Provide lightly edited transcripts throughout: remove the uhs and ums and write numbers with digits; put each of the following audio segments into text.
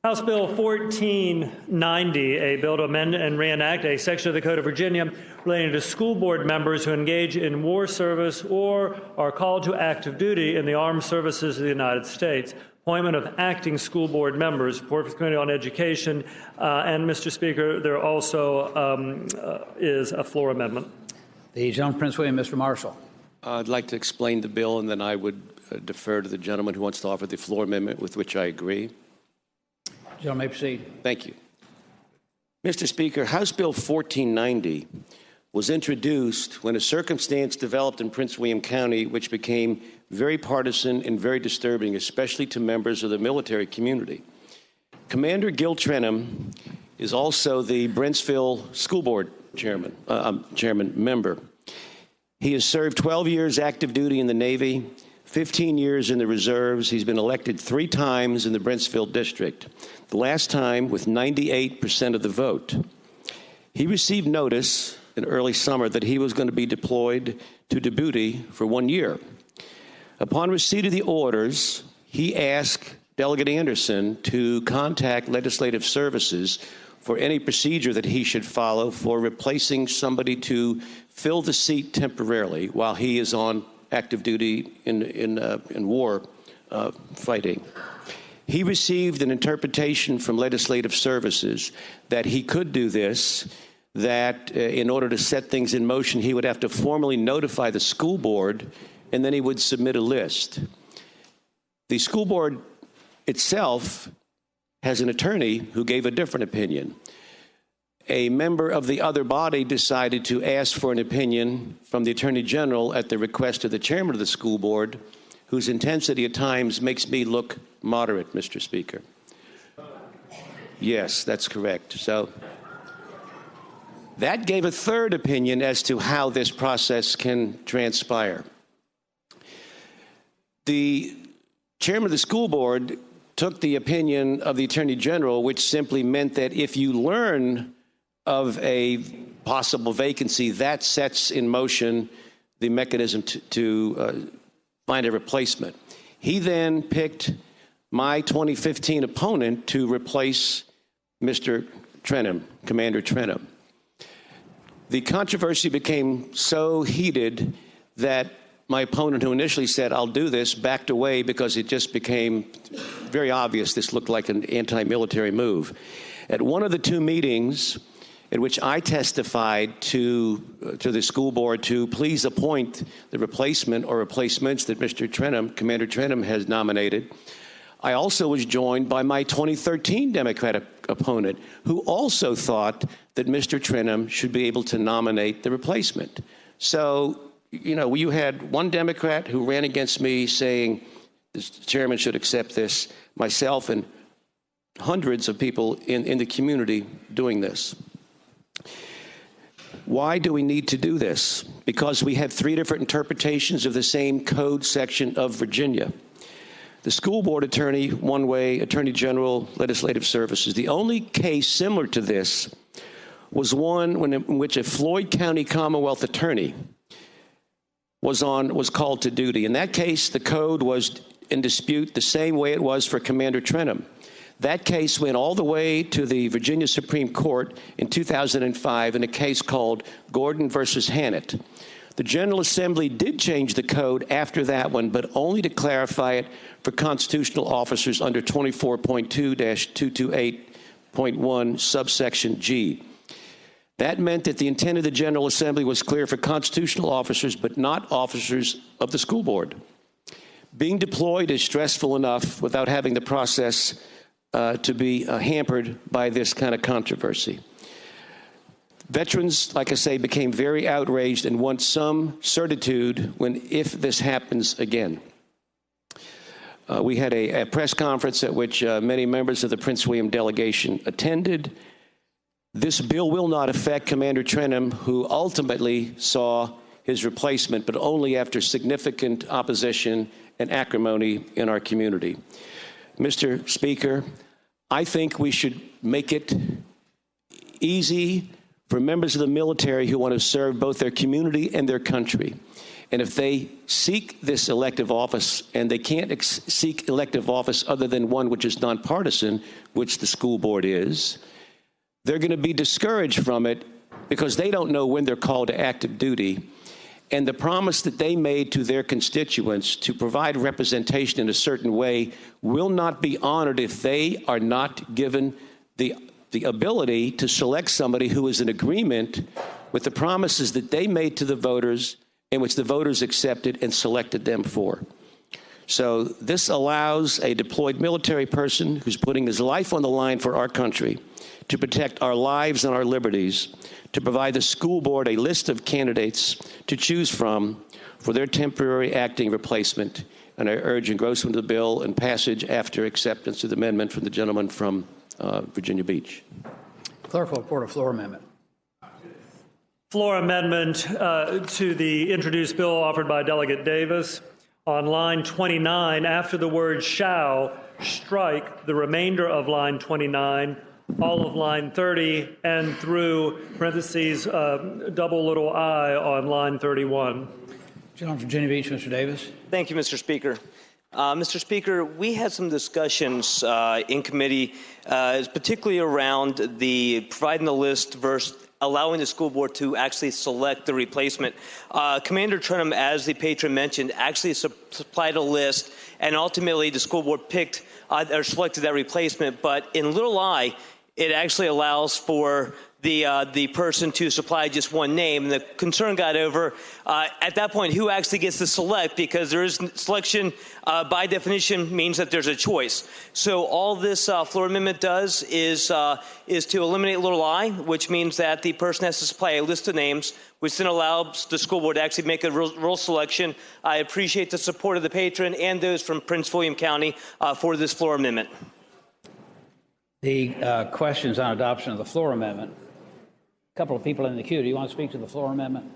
House Bill 1490, a bill to amend and reenact a section of the Code of Virginia relating to school board members who engage in war service or are called to active duty in the armed services of the United States. Appointment of acting school board members. Report for the Committee on Education. And, Mr. Speaker, there also is a floor amendment. The gentleman from Prince William, Mr. Marshall. I'd like to explain the bill, and then I would defer to the gentleman who wants to offer the floor amendment, with which I agree. Gentleman may proceed. Thank you. Mr. Speaker, House Bill 1490 was introduced when a circumstance developed in Prince William County which became very partisan and very disturbing, especially to members of the military community. Commander Gil Trenum is also the Brentsville School Board chairman member. He has served 12 years active duty in the Navy, 15 years in the reserves. He's been elected 3 times in the Brentsville district, the last time with 98% of the vote. He received notice in early summer that he was going to be deployed to Djibouti for 1 year. Upon receipt of the orders, he asked Delegate Anderson to contact Legislative Services for any procedure that he should follow for replacing somebody to fill the seat temporarily while he is on active duty in war fighting. He received an interpretation from Legislative Services that he could do this, that in order to set things in motion, he would have to formally notify the school board, and then he would submit a list. The school board itself has an attorney who gave a different opinion. A member of the other body decided to ask for an opinion from the Attorney General at the request of the chairman of the school board, whose intensity at times makes me look moderate, Mr. Speaker. Yes, that's correct. So that gave a third opinion as to how this process can transpire. The chairman of the school board took the opinion of the Attorney General, which simply meant that if you learn of a possible vacancy, that sets in motion the mechanism to find a replacement. He then picked my 2015 opponent to replace Mr. Trenum, Commander Trenum. The controversy became so heated that my opponent, who initially said, "I'll do this," backed away because it just became very obvious this looked like an anti-military move. At one of the 2 meetings in which I testified to the school board to please appoint the replacement or replacements that Mr. Trenum, Commander Trenum, has nominated, I also was joined by my 2013 Democratic opponent, who also thought that Mr. Trenum should be able to nominate the replacement. So, you know, you had one Democrat who ran against me saying the chairman should accept this, myself and hundreds of people in the community doing this. Why do we need to do this? Because we have 3 different interpretations of the same code section of Virginia. The school board attorney, one way, Attorney General, Legislative Services. The only case similar to this was one in which a Floyd County Commonwealth attorney was called to duty. In that case, the code was in dispute the same way it was for Commander Trenum. That case went all the way to the Virginia Supreme Court in 2005 in a case called Gordon versus Hannett. The General Assembly did change the code after that one, but only to clarify it for constitutional officers under 24.2-228.1 subsection G. That meant that the intent of the General Assembly was clear for constitutional officers, but not officers of the school board. Being deployed is stressful enough without having the process to be hampered by this kind of controversy. Veterans, like I say, became very outraged and want some certitude if this happens again. We had a press conference at which many members of the Prince William delegation attended. This bill will not affect Commander Trenum, who ultimately saw his replacement, but only after significant opposition and acrimony in our community. Mr. Speaker, I think we should make it easy for members of the military who want to serve both their community and their country. And if they seek this elective office, and they can't seek elective office other than one which is nonpartisan, which the school board is, they're going to be discouraged from it because they don't know when they're called to active duty. And the promise that they made to their constituents to provide representation in a certain way will not be honored if they are not given the ability to select somebody who is in agreement with the promises that they made to the voters and which the voters accepted and selected them for. So this allows a deployed military person who's putting his life on the line for our country to protect our lives and our liberties, to provide the school board a list of candidates to choose from for their temporary acting replacement. And I urge engrossment of the bill and passage after acceptance of the amendment from the gentleman from Virginia Beach. Clerk will report a floor amendment. Floor amendment to the introduced bill offered by Delegate Davis. On line 29, after the word shall, strike the remainder of line 29, all of line 30, and through parentheses double little I on line 31. Gentleman from Virginia Beach, Mr. Davis. Thank you, Mr. Speaker. Mr. Speaker, we had some discussions in committee, particularly around providing the list versus allowing the school board to actually select the replacement. Commander Trenholm, as the patron mentioned, actually supplied a list, and ultimately the school board picked or selected that replacement. But in little I, it actually allows for the person to supply just one name. And the concern got over at that point who actually gets to select, because there is selection by definition means that there's a choice. So all this floor amendment does is to eliminate little I, which means that the person has to supply a list of names, which then allows the school board to actually make a real selection. I appreciate the support of the patron and those from Prince William County for this floor amendment. The questions on adoption of the floor amendment. A couple of people in the queue. Do you want to speak to the floor amendment?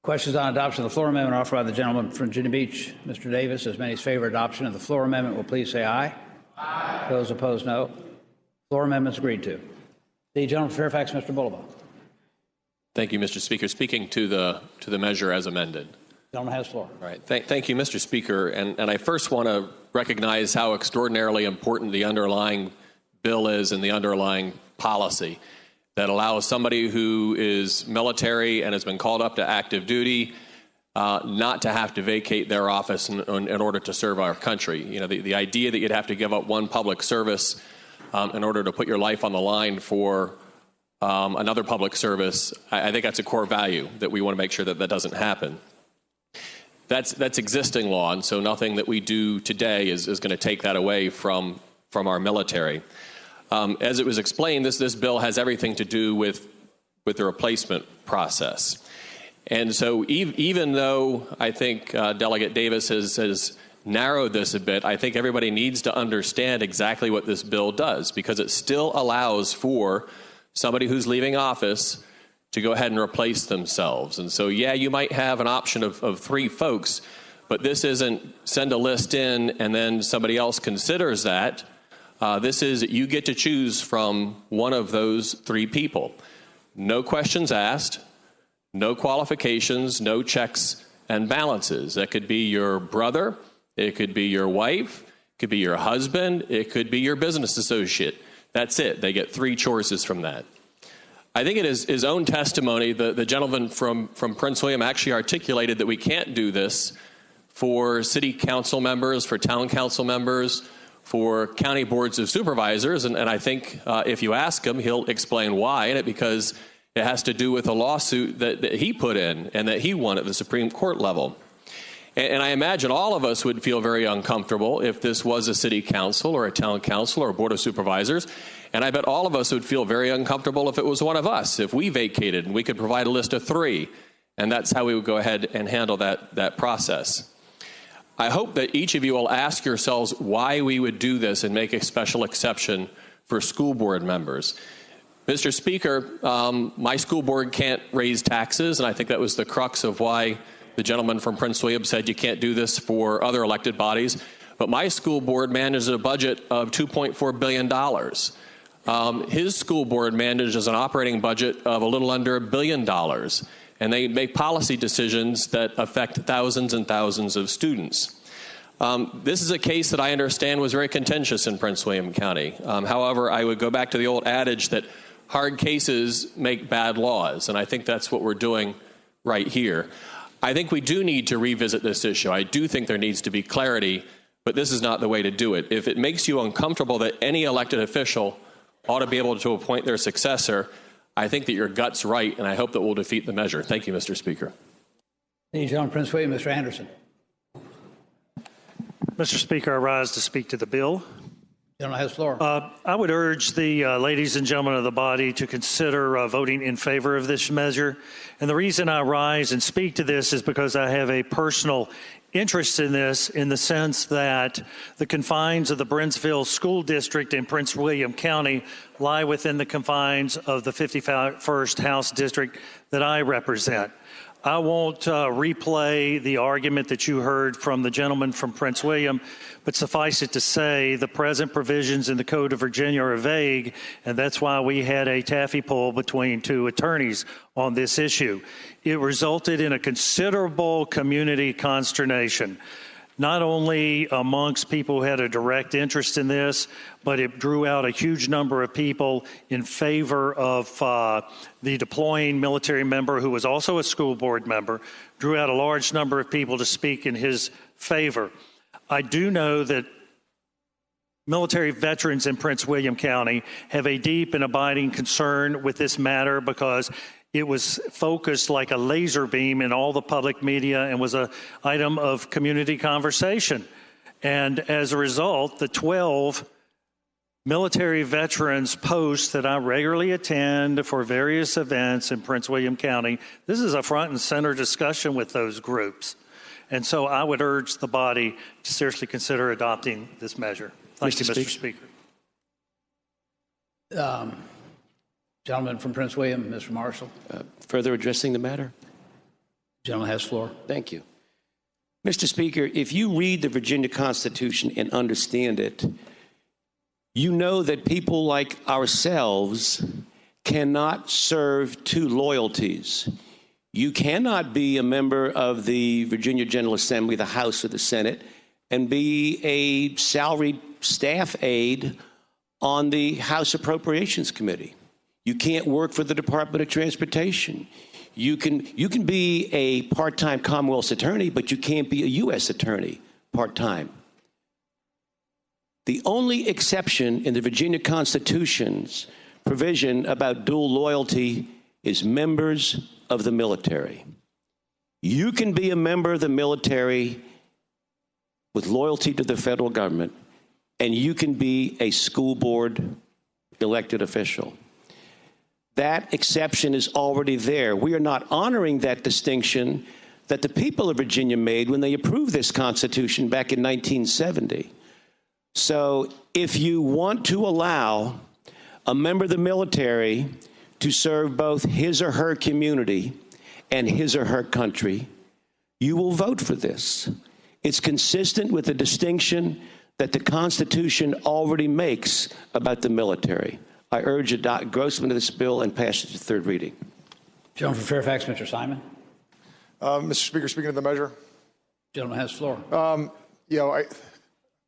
Questions on adoption of the floor amendment offered by the gentleman from Virginia Beach, Mr. Davis. As many as favor adoption of the floor amendment will please say aye. Aye. Those opposed, no. Floor amendment's agreed to. The gentleman from Fairfax, Mr. Bulaba. Thank you, Mr. Speaker. Speaking to the measure as amended. The gentleman has the floor. All right. Thank you, Mr. Speaker. And I first want to recognize how extraordinarily important the underlying bill is and the underlying policy that allows somebody who is military and has been called up to active duty not to have to vacate their office in order to serve our country. You know, the idea that you'd have to give up one public service in order to put your life on the line for another public service, I think that's a core value that we want to make sure that that doesn't happen. That's existing law, and so nothing that we do today is going to take that away from our military. As it was explained, this bill has everything to do with the replacement process. And so even though I think Delegate Davis has narrowed this a bit, I think everybody needs to understand exactly what this bill does, because it still allows for somebody who's leaving office to go ahead and replace themselves. And so, yeah, you might have an option of three folks, but this isn't send a list in and then somebody else considers that. This is you get to choose from one of those three people. No questions asked, no qualifications, no checks and balances. That could be your brother, it could be your wife, it could be your husband, it could be your business associate. That's it. They get three choices from that. I think in his own testimony, the gentleman from Prince William actually articulated that we can't do this for city council members, for town council members, for county boards of supervisors, and I think if you ask him, he'll explain why, and because it has to do with a lawsuit that he put in and that he won at the Supreme Court level. And I imagine all of us would feel very uncomfortable if this was a city council or a town council or a board of supervisors, and I bet all of us would feel very uncomfortable if it was one of us, if we vacated and we could provide a list of three, and that's how we would go ahead and handle that process. I hope that each of you will ask yourselves why we would do this and make a special exception for school board members. Mr. Speaker, my school board can't raise taxes, and I think that was the crux of why the gentleman from Prince William said you can't do this for other elected bodies. But my school board manages a budget of $2.4 billion. His school board manages an operating budget of a little under $1 billion. and they make policy decisions that affect thousands and thousands of students. This is a case that I understand was very contentious in Prince William County. However, I would go back to the old adage that hard cases make bad laws, and I think that's what we're doing right here. I think we do need to revisit this issue. I do think there needs to be clarity, but this is not the way to do it. If it makes you uncomfortable that any elected official ought to be able to appoint their successor, I think that your gut's right, and I hope that we'll defeat the measure. Thank you, Mr. Speaker. Thank you, Gentleman. Prince William. Mr. Anderson. Mr. Speaker, I rise to speak to the bill. Gentleman has the floor. I would urge the ladies and gentlemen of the body to consider voting in favor of this measure. And the reason I rise and speak to this is because I have a personal interest in this, in the sense that the confines of the Brentsville School District in Prince William County lie within the confines of the 51st House District that I represent. I won't replay the argument that you heard from the gentleman from Prince William, but suffice it to say the present provisions in the Code of Virginia are vague, and that's why we had a taffy pull between two attorneys on this issue. It resulted in a considerable community consternation, not only amongst people who had a direct interest in this, but it drew out a huge number of people in favor of the deploying military member who was also a school board member, drew out a large number of people to speak in his favor. I do know that military veterans in Prince William County have a deep and abiding concern with this matter because it was focused like a laser beam in all the public media and was an item of community conversation. And as a result, the 12 military veterans posts that I regularly attend for various events in Prince William County, this is a front and center discussion with those groups. And so I would urge the body to seriously consider adopting this measure. Thank you, Mr. Speaker. Gentleman from Prince William, Mr. Marshall. Further addressing the matter? Gentleman has the floor. Thank you. Mr. Speaker, if you read the Virginia Constitution and understand it, you know that people like ourselves cannot serve two loyalties. You cannot be a member of the Virginia General Assembly, the House or the Senate, and be a salaried staff aide on the House Appropriations Committee. You can't work for the Department of Transportation. You can be a part-time Commonwealth attorney, but you can't be a U.S. attorney part-time. The only exception in the Virginia Constitution's provision about dual loyalty is members of the military. You can be a member of the military with loyalty to the federal government, and you can be a school board elected official. That exception is already there. We are not honoring that distinction that the people of Virginia made when they approved this Constitution back in 1970. So if you want to allow a member of the military to serve both his or her community and his or her country, you will vote for this. It's consistent with the distinction that the Constitution already makes about the military. I urge endorsement of this bill and passage to third reading. Gentleman from Fairfax, Mr. Simon. Mr. Speaker, speaking of the measure. Gentleman has the floor.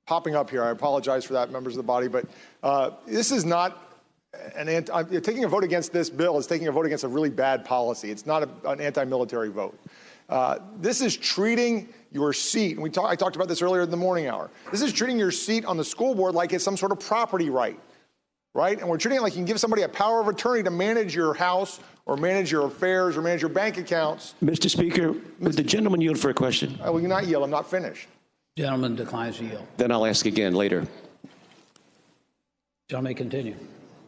Popping up here, I apologize for that, members of the body, but this is not taking a vote against this bill is taking a vote against a really bad policy. It's not an anti-military vote. This is treating your seat, and I talked about this earlier in the morning hour. This is treating your seat on the school board like it's some sort of property right? And we're treating it like you can give somebody a power of attorney to manage your house or manage your affairs or manage your bank accounts. Mr. Speaker, would the gentleman yield for a question? I will not yield. I'm not finished. Gentleman declines to yield. Then I'll ask again later. Gentleman may continue.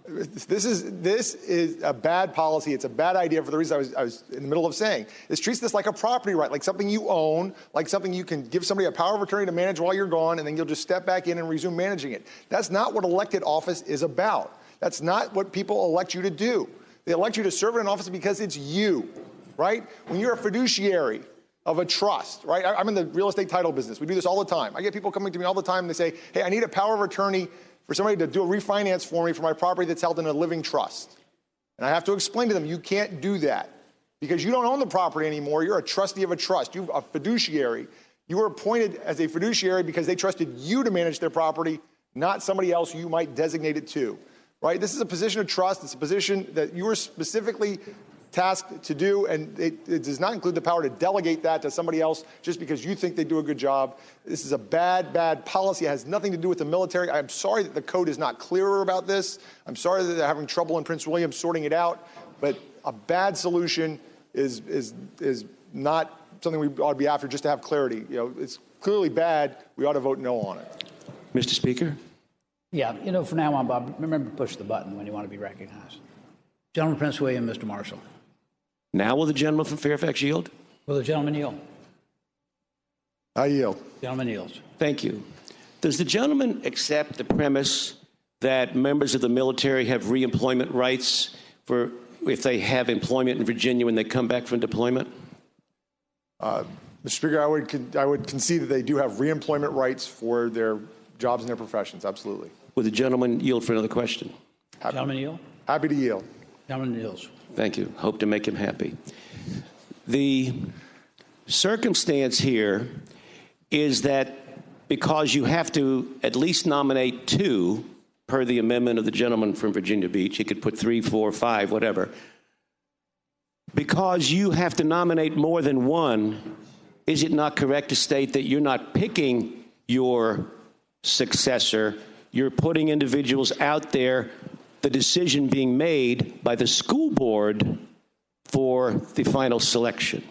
This is a bad policy. It's a bad idea for the reason I was in the middle of saying. This treats this like a property right, like something you own, like something you can give somebody a power of attorney to manage while you're gone, and then you'll just step back in and resume managing it. That's not what elected office is about. That's not what people elect you to do. They elect you to serve in an office because it's you, right? When you're a fiduciary of a trust, right? I'm in the real estate title business. We do this all the time. I get people coming to me all the time and they say, hey, I need a power of attorney for somebody to do a refinance for me for my property that's held in a living trust. And I have to explain to them, you can't do that. because you don't own the property anymore. You're a trustee of a trust. You're a fiduciary. You were appointed as a fiduciary because they trusted you to manage their property, not somebody else you might designate it to, right? This is a position of trust. It's a position that you were specifically tasked to do, and it does not include the power to delegate that to somebody else just because you think they do a good job. This is a bad, bad policy. It has nothing to do with the military. I'm sorry that the code is not clearer about this. I'm sorry that they're having trouble in Prince William sorting it out, but a bad solution is not something we ought to be after just to have clarity. You know, it's clearly bad. We ought to vote no on it. Mr. Speaker? Yeah, you know, from now on, Bob, remember to push the button when you want to be recognized. Gentleman from Prince William, Mr. Marshall. Now will the gentleman from Fairfax yield? Will the gentleman yield? I yield. Gentleman yields. Thank you. Does the gentleman accept the premise that members of the military have reemployment rights for if they have employment in Virginia when they come back from deployment? Mr. Speaker, I would concede that they do have reemployment rights for their jobs and their professions. Absolutely. Would the gentleman yield for another question? Gentleman yield? Happy to yield. Gentleman yields. Thank you. Hope to make him happy. The circumstance here is that because you have to at least nominate 2 per the amendment of the gentleman from Virginia Beach, he could put 3, 4, 5, whatever. Because you have to nominate more than 1, is it not correct to state that you're not picking your successor, you're putting individuals out there, the decision being made by the school board for the final selection?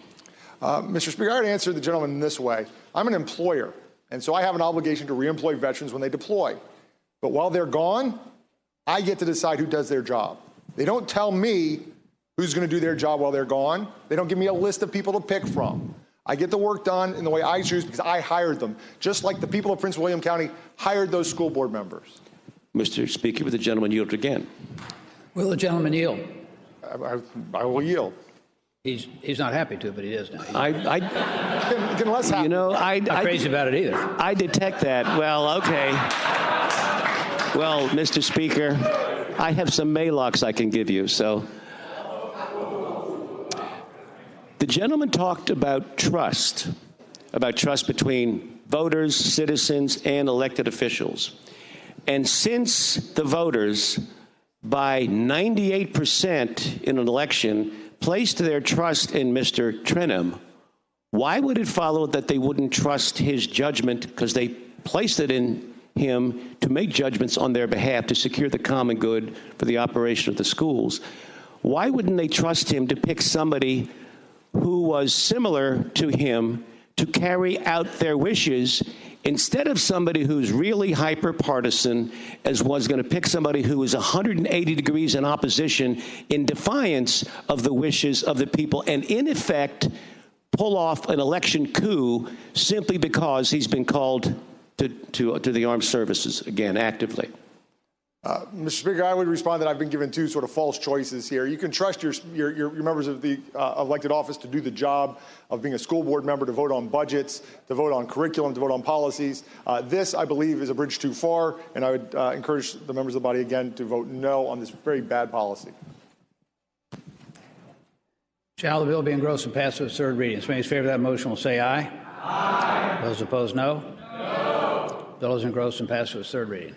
Mr. Speaker, I would answer the gentleman in this way. I'm an employer, and so I have an obligation to reemploy veterans when they deploy. But while they're gone, I get to decide who does their job. They don't tell me who's going to do their job while they're gone. They don't give me a list of people to pick from. I get the work done in the way I choose because I hired them, just like the people of Prince William County hired those school board members. Mr. Speaker, will the gentleman yield again? Will the gentleman yield? I will yield. He's not happy to, but he is now. Getting less happy. You know, Not crazy about it either. I detect that. Well, okay. Well, Mr. Speaker, I have some Maylocks I can give you, so. The gentleman talked about trust between voters, citizens, and elected officials. And since the voters, by 98% in an election, placed their trust in Mr. Trenum, why would it follow that they wouldn't trust his judgment because they placed it in him to make judgments on their behalf to secure the common good for the operation of the schools? Why wouldn't they trust him to pick somebody who was similar to him to carry out their wishes instead of somebody who's really hyper-partisan, as was going to pick somebody who is 180 degrees in opposition in defiance of the wishes of the people and, in effect, pull off an election coup simply because he's been called to the armed services, again, actively? Mr. Speaker, I would respond that I've been given 2 sort of false choices here. You can trust your members of the elected office to do the job of being a school board member, to vote on budgets, to vote on curriculum, to vote on policies. This, I believe, is a bridge too far, and I would encourage the members of the body again to vote no on this very bad policy. Shall the bill be engrossed and passed to its 3rd reading? As many as favor that motion will say aye. Aye. Those opposed, no. No. Bill is engrossed and passed to its 3rd reading.